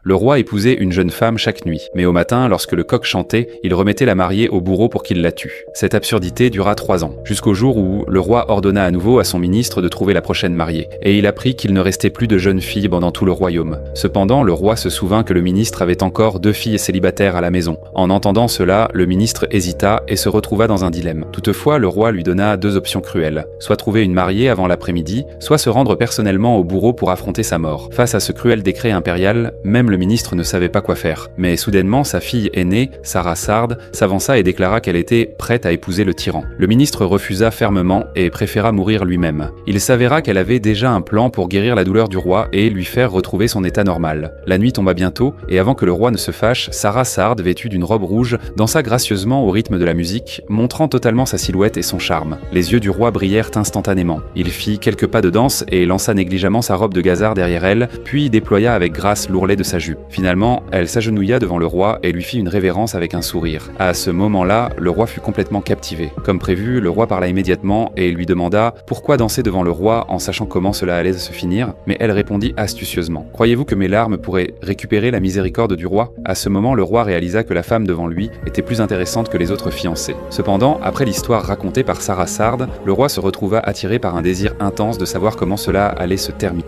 Le roi épousait une jeune femme chaque nuit, mais au matin, lorsque le coq chantait, il remettait la mariée au bourreau pour qu'il la tue. Cette absurdité dura 3 ans, jusqu'au jour où le roi ordonna à nouveau à son ministre de trouver la prochaine mariée, et il apprit qu'il ne restait plus de jeunes filles dans tout le royaume. Cependant, le roi se souvint que le ministre avait encore 2 filles célibataires à la maison. En entendant cela, le ministre hésita et se retrouva dans un dilemme. Toutefois, le roi lui donna 2 options cruelles, soit trouver une mariée avant l'après-midi, soit se rendre personnellement au bourreau pour affronter sa mort. Face à ce cruel décret impérial, même le ministre ne savait pas quoi faire. Mais soudainement, sa fille aînée, Sarah Sard, s'avança et déclara qu'elle était prête à épouser le tyran. Le ministre refusa fermement et préféra mourir lui-même. Il s'avéra qu'elle avait déjà un plan pour guérir la douleur du roi et lui faire retrouver son état normal. La nuit tomba bientôt, et avant que le roi ne se fâche, Sarah Sard, vêtue d'une robe rouge, dansa gracieusement au rythme de la musique, montrant totalement sa silhouette et son charme. Les yeux du roi brillèrent instantanément. Il fit quelques pas de danse et lança négligemment sa robe de gazard derrière elle, puis déploya avec grâce l'ourlet de sa jupe. Finalement, elle s'agenouilla devant le roi et lui fit une révérence avec un sourire. À ce moment-là, le roi fut complètement captivé. Comme prévu, le roi parla immédiatement et lui demanda pourquoi danser devant le roi en sachant comment cela allait se finir, mais elle répondit astucieusement. « Croyez-vous que mes larmes pourraient récupérer la miséricorde du roi ?» À ce moment, le roi réalisa que la femme devant lui était plus intéressante que les autres fiancées. Cependant, après l'histoire racontée par Sarah Sard, le roi se retrouva attiré par un désir intense de savoir comment cela allait se terminer.